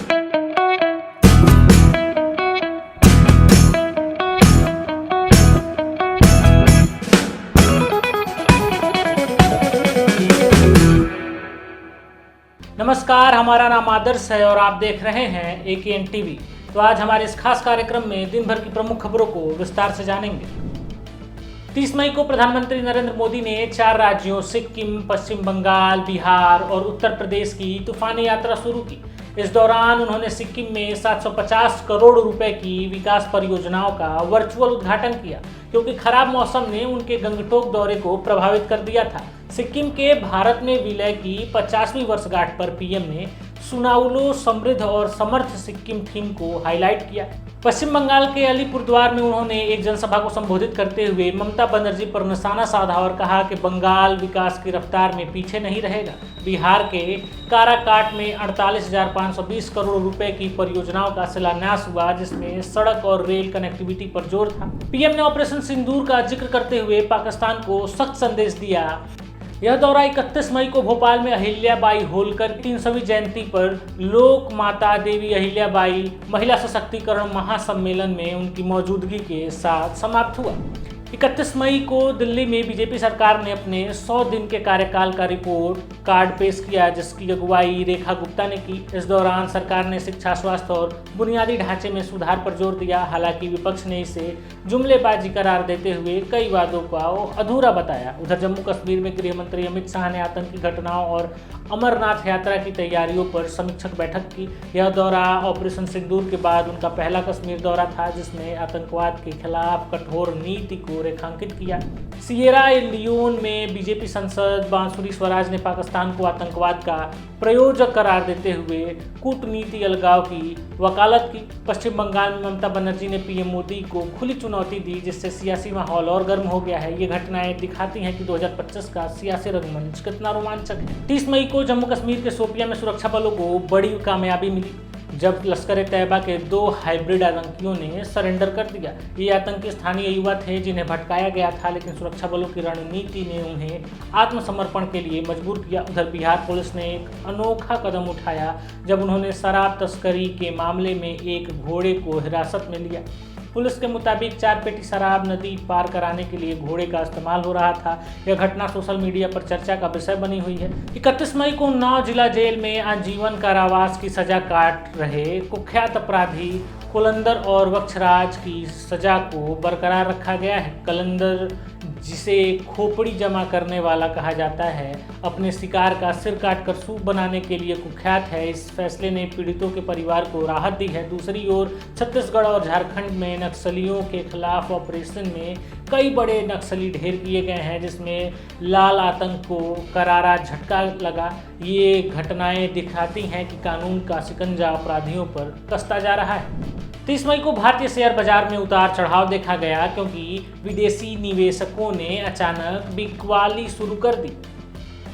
नमस्कार, हमारा नाम आदर्श है और आप देख रहे हैं AKN टीवी। तो आज हमारे इस खास कार्यक्रम में दिन भर की प्रमुख खबरों को विस्तार से जानेंगे। 30 मई को प्रधानमंत्री नरेंद्र मोदी ने 4 राज्यों सिक्किम, पश्चिम बंगाल, बिहार और उत्तर प्रदेश की तूफानी यात्रा शुरू की। इस दौरान उन्होंने सिक्किम में 750 करोड़ रुपए की विकास परियोजनाओं का वर्चुअल उद्घाटन किया, क्योंकि खराब मौसम ने उनके गंगटोक दौरे को प्रभावित कर दिया था। सिक्किम के भारत में विलय की 50वीं वर्षगांठ पर पीएम ने सुनाउलो समृद्ध और समर्थ सिक्किम थीम को हाईलाइट किया। पश्चिम बंगाल के अलीपुरद्वार में उन्होंने एक जनसभा को संबोधित करते हुए ममता बनर्जी पर निशाना साधा और कहा कि बंगाल विकास की रफ्तार में पीछे नहीं रहेगा। बिहार के काराकाट में 48,520 करोड़ रुपए की परियोजनाओं का शिलान्यास हुआ, जिसमें सड़क और रेल कनेक्टिविटी पर जोर था। पीएम ने ऑपरेशन सिंदूर का जिक्र करते हुए पाकिस्तान को सख्त संदेश दिया। यह दौरा 31 मई को भोपाल में अहिल्याबाई होलकर की 300वीं जयंती पर लोक माता देवी अहिल्याबाई महिला सशक्तिकरण महासम्मेलन में उनकी मौजूदगी के साथ समाप्त हुआ। 31 मई को दिल्ली में बीजेपी सरकार ने अपने 100 दिन के कार्यकाल का रिपोर्ट कार्ड पेश किया, जिसकी अगुवाई रेखा गुप्ता ने की। इस दौरान सरकार ने शिक्षा, स्वास्थ्य और बुनियादी ढांचे में सुधार पर जोर दिया। हालांकि विपक्ष ने इसे जुमलेबाजी करार देते हुए कई वादों को अधूरा बताया। उधर जम्मू कश्मीर में गृह मंत्री अमित शाह ने आतंकी घटनाओं और अमरनाथ यात्रा की तैयारियों पर समीक्षक बैठक की। यह दौरा ऑपरेशन सिंदूर के बाद उनका पहला कश्मीर दौरा था, जिसने आतंकवाद के खिलाफ कठोर नीति को रेखांकित किया। सिएरा लियोन में बीजेपी सांसद बांसुरी स्वराज ने पाकिस्तान को आतंकवाद का प्रयोजक करार देते हुए कूटनीति अलगाव की वकालत की। पश्चिम बंगाल में ममता बनर्जी ने पीएम मोदी को खुली चुनौती दी, जिससे सियासी माहौल और गर्म हो गया है। ये घटनाएं दिखाती हैं कि 2025 का सियासी रंगमंच कितना रोमांचक है। 30 मई को जम्मू कश्मीर के शोपियां में सुरक्षा बलों को बड़ी कामयाबी मिली, जब लश्कर-ए-तैयबा के 2 हाइब्रिड आतंकियों ने सरेंडर कर दिया। ये आतंकी स्थानीय युवा थे जिन्हें भटकाया गया था, लेकिन सुरक्षा बलों की रणनीति ने उन्हें आत्मसमर्पण के लिए मजबूर किया। उधर बिहार पुलिस ने एक अनोखा कदम उठाया जब उन्होंने शराब तस्करी के मामले में एक घोड़े को हिरासत में लिया। पुलिस के मुताबिक 4 पेटी शराब नदी पार कराने के लिए घोड़े का इस्तेमाल हो रहा था। यह घटना सोशल मीडिया पर चर्चा का विषय बनी हुई है। 31 मई को उन्नाव जिला जेल में आजीवन कारावास की सजा काट रहे कुख्यात अपराधी कुलंदर और वक्षराज की सजा को बरकरार रखा गया है। कुलंदर, जिसे खोपड़ी जमा करने वाला कहा जाता है, अपने शिकार का सिर काटकर सूप बनाने के लिए कुख्यात है। इस फैसले ने पीड़ितों के परिवार को राहत दी है। दूसरी ओर छत्तीसगढ़ और झारखंड में नक्सलियों के खिलाफ ऑपरेशन में कई बड़े नक्सली ढेर किए गए हैं, जिसमें लाल आतंक को करारा झटका लगा। ये घटनाएं दिखाती हैं कि कानून का शिकंजा अपराधियों पर कसता जा रहा है। 30 मई को भारतीय शेयर बाजार में उतार चढ़ाव देखा गया, क्योंकि विदेशी निवेशकों ने अचानक बिकवाली शुरू कर दी।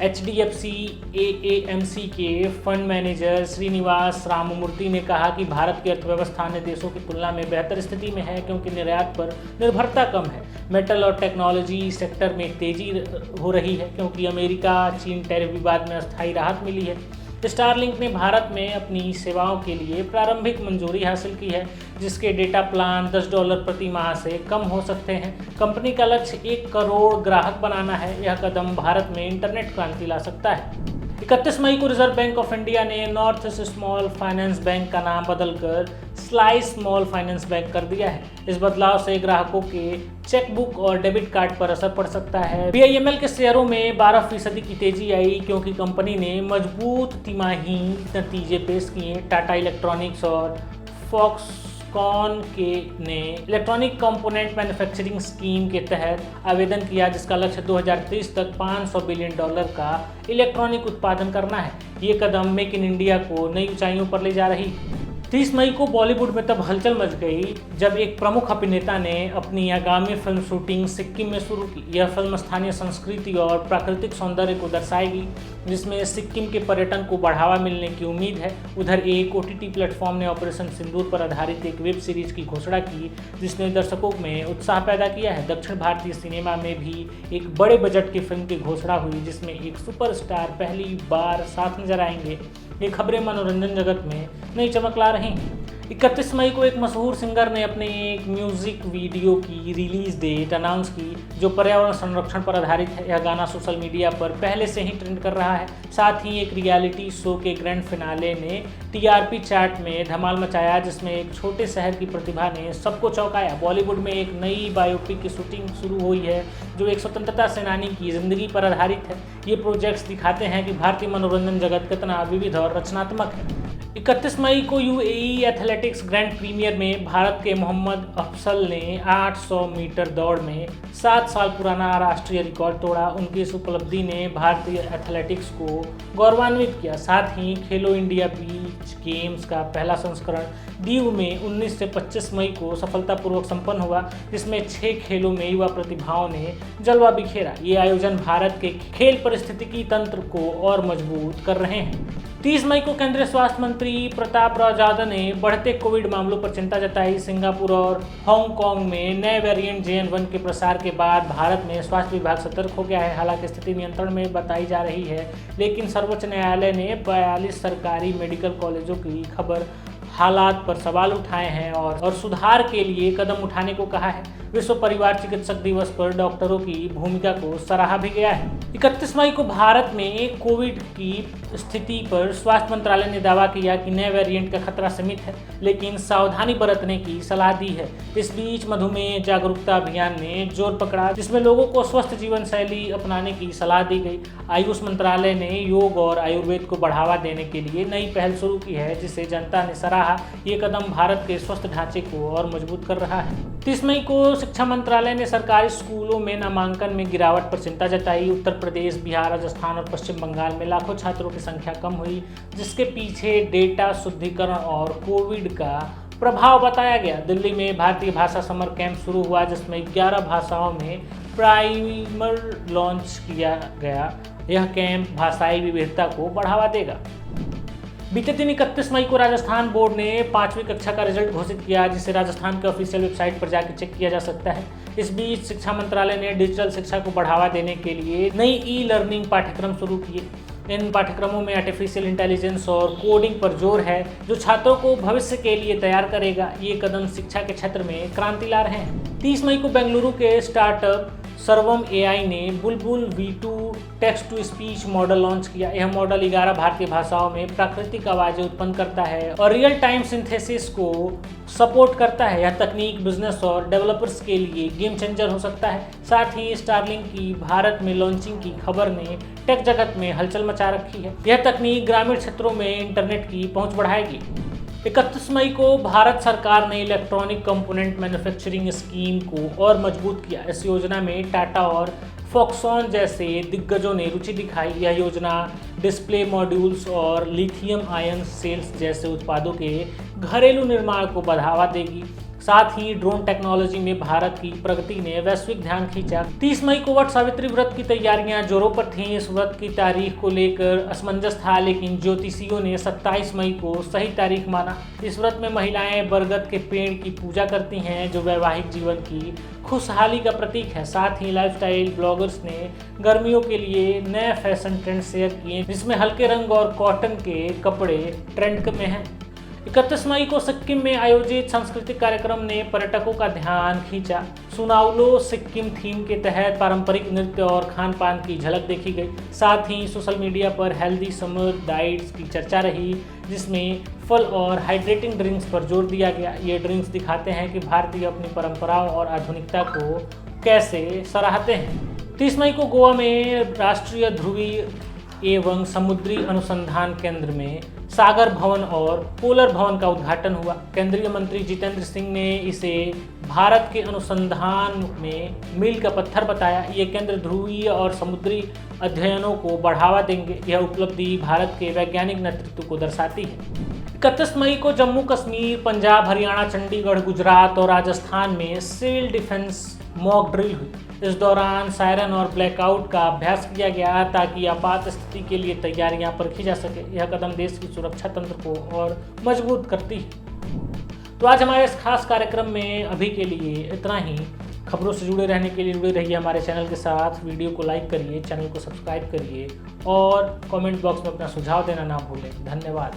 HDFC AAMC के फंड मैनेजर श्रीनिवास राममूर्ति ने कहा कि भारत की अर्थव्यवस्था अन्य देशों की तुलना में बेहतर स्थिति में है, क्योंकि निर्यात पर निर्भरता कम है। मेटल और टेक्नोलॉजी सेक्टर में तेजी हो रही है, क्योंकि अमेरिका चीन टैरिफ विवाद में अस्थायी राहत मिली है। स्टारलिंक ने भारत में अपनी सेवाओं के लिए प्रारंभिक मंजूरी हासिल की है, जिसके डेटा प्लान $10 प्रति माह से कम हो सकते हैं। कंपनी का लक्ष्य 1 करोड़ ग्राहक बनाना है। यह कदम भारत में इंटरनेट क्रांति ला सकता है। 31 मई को रिजर्व बैंक ऑफ इंडिया ने north east small finance bank का नाम बदलकर स्लाइस स्मॉल फाइनेंस बैंक कर दिया है। इस बदलाव से ग्राहकों के चेकबुक और डेबिट कार्ड पर असर पड़ सकता है। BIML के शेयरों में 12% की तेजी आई, क्योंकि कंपनी ने मजबूत तिमाही नतीजे पेश किए। टाटा इलेक्ट्रॉनिक्स और फॉक्सकॉन ने इलेक्ट्रॉनिक कंपोनेंट मैन्युफैक्चरिंग स्कीम के तहत आवेदन किया, जिसका लक्ष्य 2030 तक $500 बिलियन का इलेक्ट्रॉनिक उत्पादन करना है। ये कदम मेक इन इंडिया को नई ऊंचाइयों पर ले जा रही है। 30 मई को बॉलीवुड में तब हलचल मच गई जब एक प्रमुख अभिनेता ने अपनी आगामी फिल्म शूटिंग सिक्किम में शुरू की। यह फिल्म स्थानीय संस्कृति और प्राकृतिक सौंदर्य को दर्शाएगी, जिसमें सिक्किम के पर्यटन को बढ़ावा मिलने की उम्मीद है। उधर एक OTT प्लेटफॉर्म ने ऑपरेशन सिंदूर पर आधारित एक वेब सीरीज की घोषणा की, जिसने दर्शकों में उत्साह पैदा किया है। दक्षिण भारतीय सिनेमा में भी एक बड़े बजट की फिल्म की घोषणा हुई, जिसमें एक सुपरस्टार पहली बार साथ नजर आएंगे। ये खबरें मनोरंजन जगत में नई चमक ला रही हैं। 31 मई को एक मशहूर सिंगर ने अपने एक म्यूजिक वीडियो की रिलीज डेट अनाउंस की, जो पर्यावरण संरक्षण पर आधारित है। यह गाना सोशल मीडिया पर पहले से ही ट्रेंड कर रहा है। साथ ही एक रियलिटी शो के ग्रैंड फिनाले ने टीआरपी चार्ट में धमाल मचाया, जिसमें एक छोटे शहर की प्रतिभा ने सबको चौंकाया। बॉलीवुड में एक नई बायोपिक की शूटिंग शुरू हुई है, जो एक स्वतंत्रता सेनानी की जिंदगी पर आधारित है। ये प्रोजेक्ट्स दिखाते हैं कि भारतीय मनोरंजन जगत कितना विविध और रचनात्मक है। 31 मई को यूएई एथलेटिक्स ग्रैंड प्रीमियर में भारत के मोहम्मद अफसल ने 800 मीटर दौड़ में 7 साल पुराना राष्ट्रीय रिकॉर्ड तोड़ा। उनकी इस उपलब्धि ने भारतीय एथलेटिक्स को गौरवान्वित किया। साथ ही खेलो इंडिया बीच गेम्स का पहला संस्करण दीव में 19 से 25 मई को सफलतापूर्वक संपन्न हुआ, जिसमें 6 खेलों में युवा प्रतिभाओं ने जलवा बिखेरा। ये आयोजन भारत के खेल पारिस्थितिकी तंत्र को और मजबूत कर रहे हैं। 30 मई को केंद्रीय स्वास्थ्य मंत्री प्रताप राव जाधव ने बढ़ते कोविड मामलों पर चिंता जताई। सिंगापुर और हांगकांग में नए वेरिएंट JN.1 के प्रसार के बाद भारत में स्वास्थ्य विभाग सतर्क हो गया है। हालांकि स्थिति नियंत्रण में बताई जा रही है, लेकिन सर्वोच्च न्यायालय ने 42 सरकारी मेडिकल कॉलेजों की खबर हालात पर सवाल उठाए हैं और सुधार के लिए कदम उठाने को कहा है। विश्व परिवार चिकित्सक दिवस पर डॉक्टरों की भूमिका को सराहा भी गया है। 31 मई को भारत में कोविड की स्थिति पर स्वास्थ्य मंत्रालय ने दावा किया कि नए वेरिएंट का खतरा सीमित है, लेकिन सावधानी बरतने की सलाह दी है। इस बीच मधुमेह जागरूकता अभियान ने जोर पकड़ा, जिसमें लोगों को स्वस्थ जीवन शैली अपनाने की सलाह दी गई। आयुष मंत्रालय ने योग और आयुर्वेद को बढ़ावा देने के लिए नई पहल शुरू की है, जिसे जनता ने सराहा। ये कदम भारत के स्वस्थ ढांचे को और मजबूत कर रहा है। 30 मई को शिक्षा मंत्रालय ने सरकारी स्कूलों में नामांकन में गिरावट पर चिंता जताई। उत्तर प्रदेश, बिहार, राजस्थान और पश्चिम बंगाल में लाखों छात्रों की संख्या कम हुई, जिसके पीछे डेटा शुद्धिकरण और कोविड का प्रभाव बताया गया। दिल्ली में भारतीय भाषा समर कैंप शुरू हुआ, जिसमें 11 भाषाओं में प्राइमर लॉन्च किया गया। यह कैंप भाषाई विविधता को बढ़ावा देगा। बीते दिन 31 मई को राजस्थान बोर्ड ने 5वीं कक्षा का रिजल्ट घोषित किया, जिसे राजस्थान के ऑफिशियल वेबसाइट पर जाकर चेक किया जा सकता है। इस बीच शिक्षा मंत्रालय ने डिजिटल शिक्षा को बढ़ावा देने के लिए नई ई-लर्निंग पाठ्यक्रम शुरू किए। इन पाठ्यक्रमों में आर्टिफिशियल इंटेलिजेंस और कोडिंग पर जोर है, जो छात्रों को भविष्य के लिए तैयार करेगा। ये कदम शिक्षा के क्षेत्र में क्रांति ला रहे हैं। 30 मई को बेंगलुरु के स्टार्टअप सर्वम AI ने Bulbul V2 text to speech model launch किया। यह मॉडल 11 भारतीय भाषाओं में प्राकृतिक आवाज़ें उत्पन्न करता है और रियल टाइम सिंथेसिस को सपोर्ट करता है। यह तकनीक बिजनेस और डेवलपर्स के लिए गेम चेंजर हो सकता है। साथ ही स्टारलिंक की भारत में लॉन्चिंग की खबर ने टेक जगत में हलचल मचा रखी है। यह तकनीक ग्रामीण क्षेत्रों में इंटरनेट की पहुंच बढ़ाएगी। 31 मई को भारत सरकार ने इलेक्ट्रॉनिक कंपोनेंट मैन्युफैक्चरिंग स्कीम को और मजबूत किया। इस योजना में टाटा और फॉक्सकॉन जैसे दिग्गजों ने रुचि दिखाई। यह योजना डिस्प्ले मॉड्यूल्स और लिथियम आयन सेल्स जैसे उत्पादों के घरेलू निर्माण को बढ़ावा देगी। साथ ही ड्रोन टेक्नोलॉजी में भारत की प्रगति ने वैश्विक ध्यान खींचा। 30 मई को वट सावित्री व्रत की तैयारियां जोरों पर थीं। इस व्रत की तारीख को लेकर असमंजस था, लेकिन ज्योतिषियों ने 27 मई को सही तारीख माना। इस व्रत में महिलाएं बरगद के पेड़ की पूजा करती हैं, जो वैवाहिक जीवन की खुशहाली का प्रतीक है। साथ ही लाइफस्टाइल ब्लॉगर्स ने गर्मियों के लिए नए फैशन ट्रेंड शेयर किए, जिसमें हल्के रंग और कॉटन के कपड़े ट्रेंड में हैं। 31 मई को सिक्किम में आयोजित सांस्कृतिक कार्यक्रम ने पर्यटकों का ध्यान खींचा। सुनाउलो सिक्किम थीम के तहत पारंपरिक नृत्य और खान पान की झलक देखी गई। साथ ही सोशल मीडिया पर हेल्दी समर डाइट्स की चर्चा रही, जिसमें फल और हाइड्रेटिंग ड्रिंक्स पर जोर दिया गया। ये ड्रिंक्स दिखाते हैं कि भारतीय अपनी परंपराओं और आधुनिकता को कैसे सराहते हैं। 30 मई को गोवा में राष्ट्रीय ध्रुवीय एवं समुद्री अनुसंधान केंद्र में सागर भवन और पोलर भवन का उद्घाटन हुआ। केंद्रीय मंत्री जितेंद्र सिंह ने इसे भारत के अनुसंधान में मील का पत्थर बताया। ये केंद्र ध्रुवीय और समुद्री अध्ययनों को बढ़ावा देंगे। यह उपलब्धि भारत के वैज्ञानिक नेतृत्व को दर्शाती है। 31 मई को जम्मू कश्मीर, पंजाब, हरियाणा, चंडीगढ़, गुजरात और राजस्थान में सिविल डिफेंस मॉक ड्रिल हुई। इस दौरान सायरन और ब्लैकआउट का अभ्यास किया गया, ताकि आपात स्थिति के लिए तैयारियां परखी जा सके। यह कदम देश की सुरक्षा तंत्र को और मजबूत करती है। तो आज हमारे इस खास कार्यक्रम में अभी के लिए इतना ही। खबरों से जुड़े रहने के लिए जुड़े रहिए हमारे चैनल के साथ। वीडियो को लाइक करिए, चैनल को सब्सक्राइब करिए और कमेंट बॉक्स में अपना सुझाव देना ना भूलें। धन्यवाद।